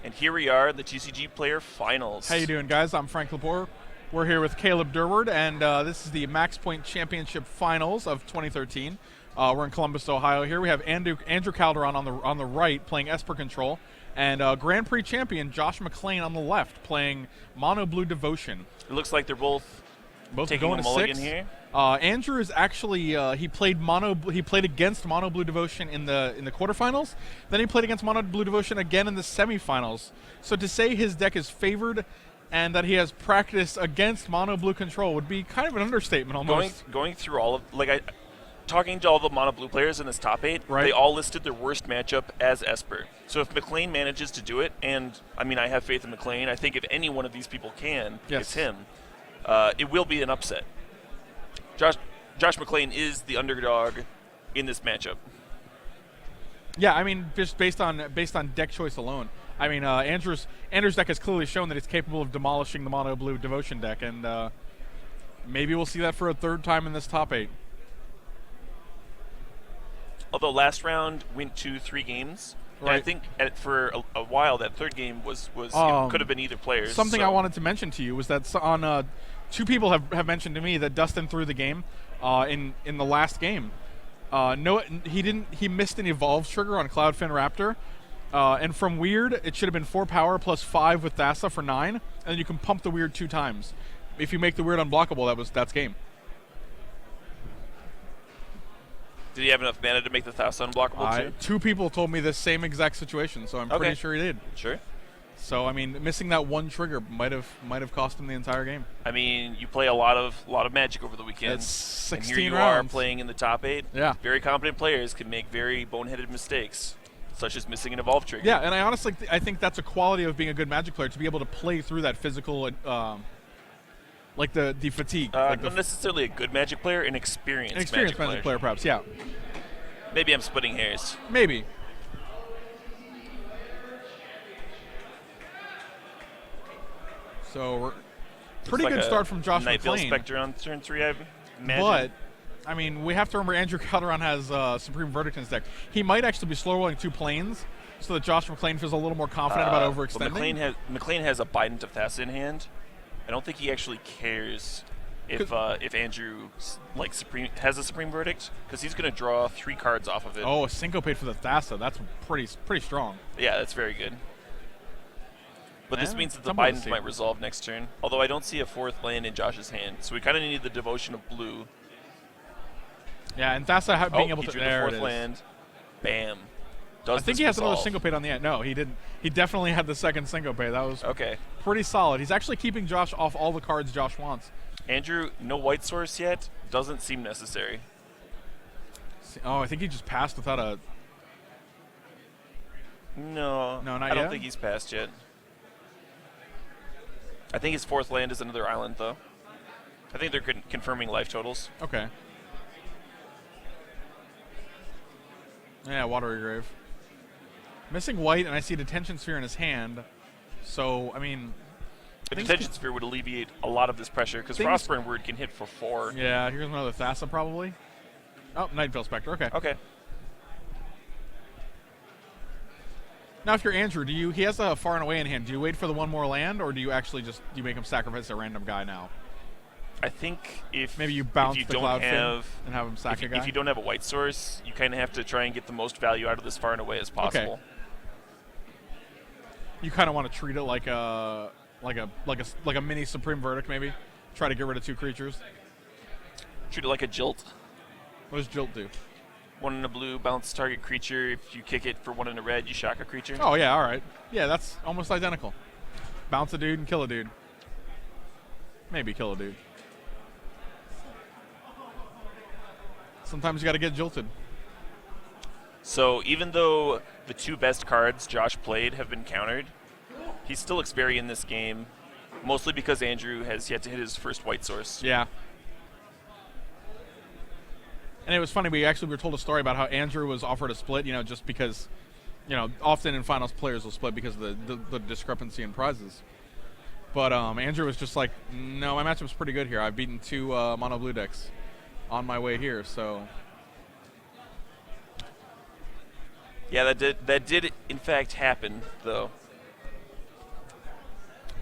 And here we are, the TCGPlayer Finals. How you doing, guys? I'm Frank Lepore. We're here with Caleb Durward, and this is the Max Point Championship Finals of 2013. We're in Columbus, Ohio. Here we have Andrew Calderon on the right playing Esper Control, and Grand Prix champion Josh McClain on the left playing Mono Blue Devotion. It looks like they're both taking going a to mulligan 6. here. Andrew is actually he played against Mono Blue Devotion in the quarterfinals. Then he played against Mono Blue Devotion again in the semifinals. So to say his deck is favored and that he has practiced against Mono Blue Control would be kind of an understatement almost. Going through all of talking to all the Mono Blue players in this top 8, right. They all listed their worst matchup as Esper. So if McClain manages to do it, and I mean I have faith in McClain. I think if any one of these people can, it's him. It will be an upset. Josh McClain is the underdog in this matchup. Yeah, I mean, just based on deck choice alone. I mean, Andrew's deck has clearly shown that it's capable of demolishing the Mono Blue Devotion deck, and maybe we'll see that for a third time in this top 8. Although last round went to 3 games, right. And I think for a while that third game was could have been either players. Something I wanted to mention to you was that on 2 people have mentioned to me that Dustin threw the game in the last game. No, he missed an evolve trigger on Cloudfin Raptor, and from Weird it should have been 4 power plus 5 with Thassa for 9, and then you can pump the Weird 2 times. If you make the Weird unblockable, that's game. Did he have enough mana to make the Thassa unblockable too? 2 people told me the same exact situation, so I'm pretty sure he did. Sure. So I mean, missing that one trigger might have cost him the entire game. I mean, you play a lot of Magic over the weekend. It's 16 and here you rounds. are playing in the top 8. Yeah. Very competent players can make very boneheaded mistakes, such as missing an evolve trigger. Yeah, and I honestly I think that's a quality of being a good Magic player, to be able to play through that physical, like the fatigue. Not necessarily a good Magic player, an experienced Magic player, perhaps. Yeah. Maybe I'm splitting hairs. Maybe. So we're pretty good start from Josh Nightveil McClain. Spectre on turn 3, I imagine. But I mean, we have to remember Andrew Calderon has Supreme Verdict in his deck. He might actually be slow rolling 2 planes so that Josh McClain feels a little more confident about overextending. Well, McClain has a Bident of Thassa in hand. I don't think he actually cares if Andrew has a Supreme Verdict, because he's going to draw 3 cards off of it. Oh, a Syncopate for the Thassa. That's pretty strong. Yeah, that's very good. But this means that the Bidens might resolve next turn. Although I don't see a 4th land in Josh's hand, so we kind of need the Devotion of Blue. Yeah, and Thassa being able he to drew the 4th land. Bam. I think he has another Syncopate on the end. No, he didn't. He definitely had the second Syncopate. That was pretty solid. He's actually keeping Josh off all the cards Josh wants. Andrew, no white source yet. Doesn't seem necessary. Oh, I think he just passed without a... No, not yet? I don't think he's passed yet. I think his 4th land is another island, though. I think they're confirming life totals. Okay. Yeah, Watery Grave. Missing white, and I see a Detention Sphere in his hand. So, I mean... A Detention Sphere would alleviate a lot of this pressure, because Frostburn Word can hit for 4. Yeah, here's another Thassa, probably. Oh, Nightveil Spectre, okay. Okay. Now, if you're Andrew, he has a Far and Away in hand. Do you wait for the 1 more land, or do you actually just make him sacrifice a random guy now? I think if maybe you bounce the Cloudfin and have him sack a guy. If you don't have a white source, you kind of have to try and get the most value out of this Far and Away as possible. Okay. You kind of want to treat it like a mini Supreme Verdict, maybe. Try to get rid of 2 creatures. Treat it like a Jilt. What does Jilt do? 1 in a blue, bounce target creature. If you kick it for 1 in a red, you shock a creature. Oh yeah, all right. Yeah, that's almost identical. Bounce a dude and kill a dude. Maybe kill a dude. Sometimes you got to get jilted. So even though the 2 best cards Josh played have been countered, he still looks very in this game, mostly because Andrew has yet to hit his first white source. Yeah. And it was funny, we were told a story about how Andrew was offered a split, just because, often in finals players will split because of the discrepancy in prizes. But Andrew was just like, no, my matchup's pretty good here. I've beaten 2 mono blue decks on my way here, so... Yeah, that did in fact happen, though.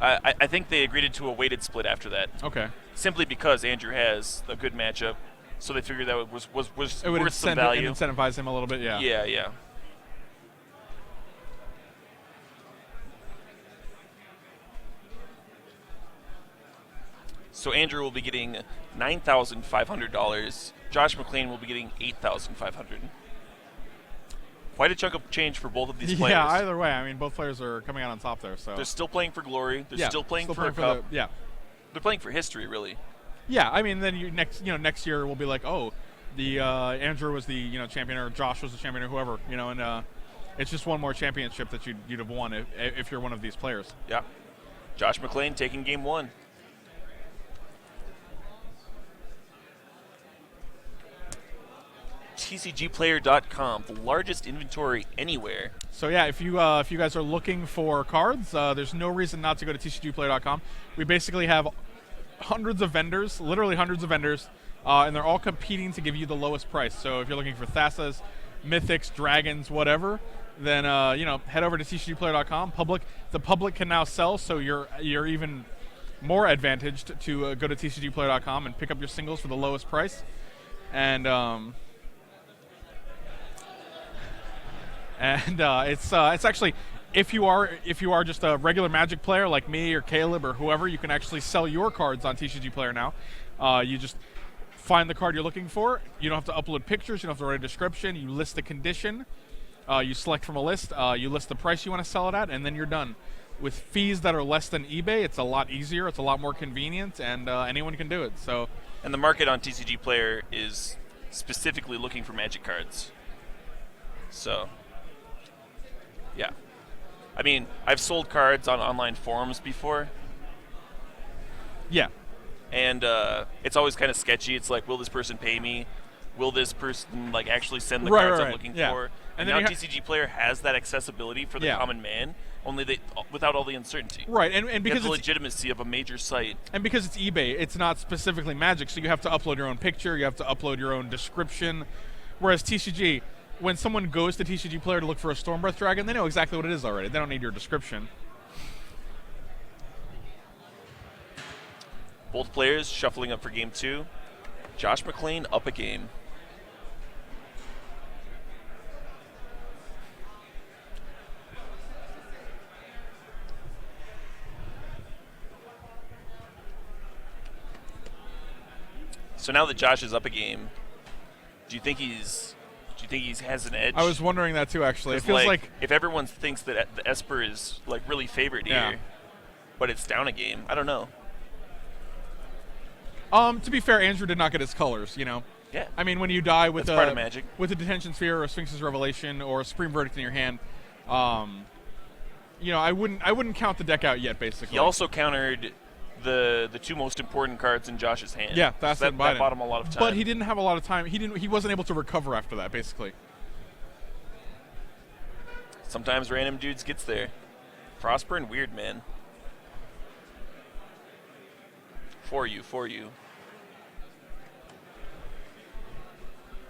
I think they agreed to a weighted split after that. Okay. Simply because Andrew has a good matchup, so they figured that it was It would worth some value. incentivize him a little bit, yeah. Yeah. So Andrew will be getting $9,500. Josh McClain will be getting $8,500. Quite a chunk of change for both of these players. Yeah, either way. I mean, both players are coming out on top there. So they're still playing for glory. They're still playing for a cup. Yeah. They're playing for history, really. Yeah, I mean, then next year we'll be like, oh, the Andrew was the champion, or Josh was the champion, or whoever, and it's just one more championship that you'd have won if you're one of these players. Yeah. Josh McClain taking game 1. TCGPlayer.com, the largest inventory anywhere. So yeah, if you guys are looking for cards, there's no reason not to go to TCGPlayer.com. We basically have hundreds of vendors, literally hundreds of vendors, and they're all competing to give you the lowest price. So if you're looking for Thassa's, Mythics, Dragons, whatever, then head over to TCGPlayer.com. The public can now sell, so you're even more advantaged to go to TCGPlayer.com and pick up your singles for the lowest price. And it's actually, if you are just a regular Magic player like me or Caleb or whoever, you can actually sell your cards on TCG Player now. You just find the card you're looking for. You don't have to upload pictures. You don't have to write a description. You list the condition. You select from a list. You list the price you want to sell it at, and then you're done. With fees that are less than eBay, it's a lot easier. It's a lot more convenient, and anyone can do it. So. And the market on TCG Player is specifically looking for Magic cards. So. Yeah. I mean, I've sold cards on online forums before. Yeah. And it's always kind of sketchy. It's like, will this person pay me? Will this person actually send the cards I'm looking for? And now TCG Player has that accessibility for the common man, only without all the uncertainty. Right, and because the legitimacy of a major site. And because it's eBay, it's not specifically Magic, so you have to upload your own picture, you have to upload your own description. Whereas TCG, when someone goes to TCG Player to look for a Stormbreath Dragon, they know exactly what it is already. They don't need your description. Both players shuffling up for game 2. Josh McClain up a game. So now that Josh is up a game, do you think he has an edge? I was wondering that too, actually. It feels like if everyone thinks that the Esper is really favored here, but it's down a game, I don't know. To be fair, Andrew did not get his colors, Yeah. I mean, when you die with part of Magic. With a Detention Sphere or a Sphinx's Revelation or a Supreme Verdict in your hand, I wouldn't count the deck out yet, basically. He also countered the two most important cards in Josh's hand. Yeah, that bought him a lot of time. But he didn't have a lot of time. He wasn't able to recover after that, basically. Sometimes random dudes gets there. Prosper and Weird Man. For you.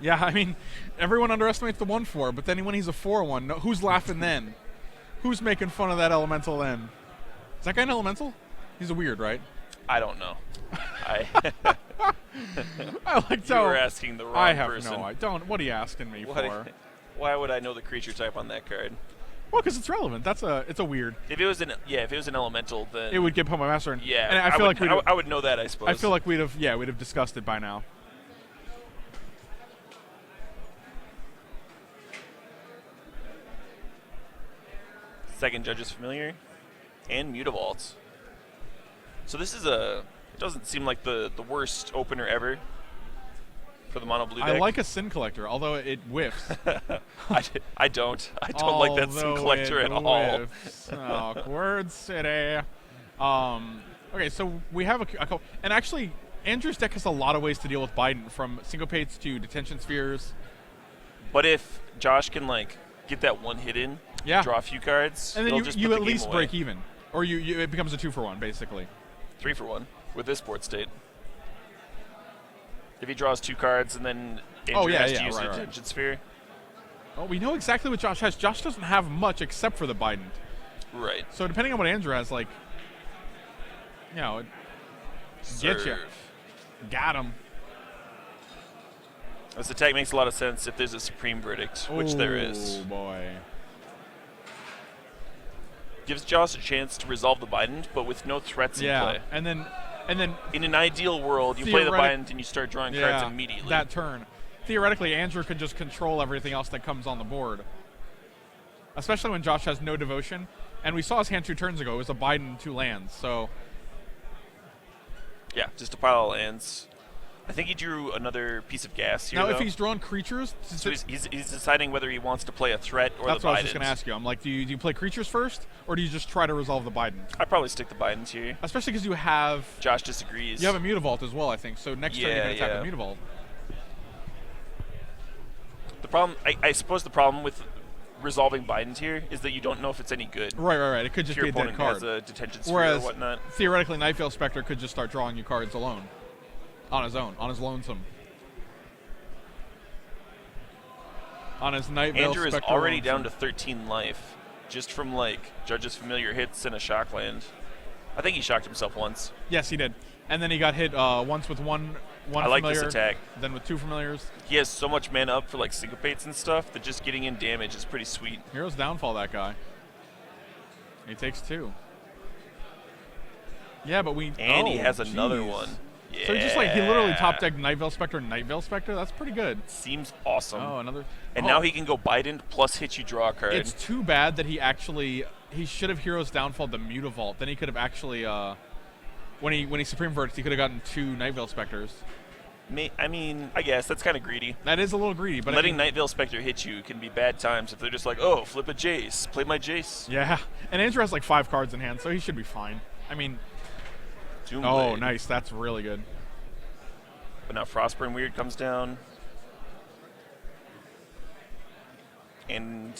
Yeah, I mean, everyone underestimates the 1/4, but then when he's a 4/1, who's laughing then? Who's making fun of that elemental then? Is that guy an elemental? He's a weird, right? I don't know. I like you were asking the wrong person. I don't. What are you asking me for? Why would I know the creature type on that card? Well, because it's relevant. It's a weird. If it was an elemental, then it would get Puma Master. And I would know that. I suppose. I feel like we'd have discussed it by now. Second Judge's Familiar, and Mutavaults. So this is it doesn't seem like the worst opener ever for the mono blue deck. I like a Sin Collector, although it whiffs. I don't like that Sin Collector at all. Awkward City. Okay, so we have a couple, and actually Andrew's deck has a lot of ways to deal with Biden, from Syncopates to Detention Spheres. But if Josh can get that one hit in, draw a few cards, and then you at least break even, or it becomes a 2-for-1 basically. 3-for-1 with this board state. If he draws 2 cards and then Andrew has to use a Detention Sphere. Oh, we know exactly what Josh has. Josh doesn't have much except for the Biden. Right. So depending on what Andrew has, you know, Serve. get you. Got him. This attack makes a lot of sense if there's a supreme verdict, which there is. Oh, boy. Gives Josh a chance to resolve the Biden, but with no threats in play. And then in an ideal world, you play the Biden and you start drawing cards immediately. That turn. Theoretically, Andrew could just control everything else that comes on the board. Especially when Josh has no devotion. And we saw his hand 2 turns ago. It was a Biden and 2 lands, so... Yeah, just a pile of lands. I think he drew another piece of gas here, Now, though. if he's drawn creatures... So he's deciding whether he wants to play a threat or That's the Bidens. what I was just going to ask you. I'm like, do you play creatures first, or do you just try to resolve the Biden? I'd probably stick the Bidens here. Especially because you have... Josh disagrees. You have a Mutavault as well, I think. So next turn you can attack with Mutavault. The problem... I suppose the problem with resolving Bidens here is that you don't know if it's any good. Right. It could just be a dead card. Has a detention sphere Whereas, or whatnot. theoretically, Night Veil Spectre could just start drawing you cards alone. On his own. On his lonesome. On his Night Veil Andrew Spectre is already lonesome. down to 13 life, just from, like, Judge's Familiar hits and a shock land. I think he shocked himself once. Yes, he did. And then he got hit once with one I familiar, like this attack. then with 2 familiars. He has so much mana up for, like, syncopates and stuff that just getting in damage is pretty sweet. Hero's Downfall, that guy. He takes 2. Yeah, but we... And he has another geez. one. Yeah. So he just, like, he literally top-decked Night Veil Spectre and Night Veil Spectre? That's pretty good. Seems awesome. Oh, another... And now he can go Biden plus hit you draw a card. It's too bad that he actually... He should have Hero's Downfall the Mutavault. Then he could have actually... when he Supreme Verdict, he could have gotten 2 Night Veil Spectres. I mean, I guess that's kind of greedy. That is a little greedy, but letting Night Veil Spectre hit you can be bad times if they're just like, oh, flip a Jace, play my Jace. Yeah, and Andrew has like 5 cards in hand, so he should be fine. I mean, Doomblade. Oh, nice, that's really good. But now Frostburn Weird comes down. And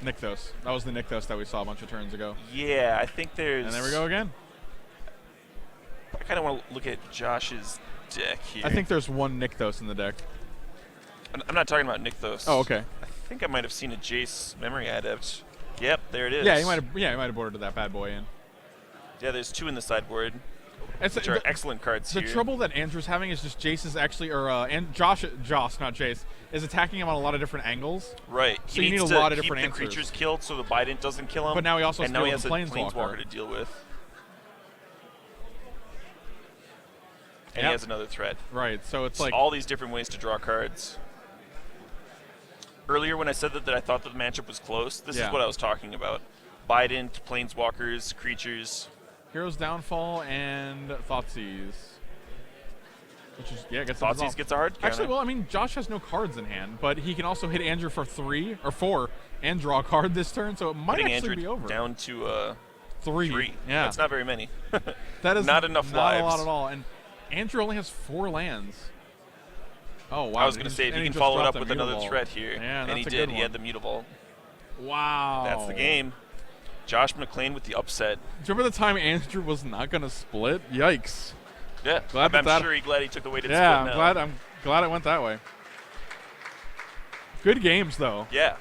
Nykthos. That was the Nykthos that we saw a bunch of turns ago. yeah, I think there's... And there we go again. I kind of want to look at Josh's deck here. I think there's 1 Nykthos in the deck. I'm not talking about Nykthos. Oh, okay. I think I might have seen a Jace Memory Adept. Yep, there it is. Yeah, he might have boarded that bad boy in. Yeah, there's 2 in the sideboard, which are excellent cards the here. The trouble that Andrew's having is just Jace is actually, and Josh, not Jace, is attacking him on a lot of different angles. Right. So he you need needs a lot to of different keep the answers. creatures killed so the Bident doesn't kill him. But now he also has a a Planeswalker to deal with. And he has another threat. Right, so it's like... all these different ways to draw cards. Earlier when I said that I thought that the matchup was close, this is what I was talking about. Bident, Planeswalkers, creatures. Hero's Downfall and Thoughtseize. Which is, gets Thoughtseize gets a hard counter. Actually, well, I mean, Josh has no cards in hand, but he can also hit Andrew for 3 or 4 and draw a card this turn, so it might Putting actually Andrew be over. down to 3. Yeah. That's not very many. That is not enough not lives. a lot at all. And Andrew only has 4 lands. Oh, wow. I was going to say, if he can follow it up with another threat here. Yeah, and he that's a did. good He one. had the Mutavault. Wow. That's the game. Josh McClain with the upset. Do you remember the time Andrew was not going to split? Yikes. Yeah, Glad I'm sure he's glad he took the weighted split Yeah, now. I'm glad it went that way. Good games, though. Yeah.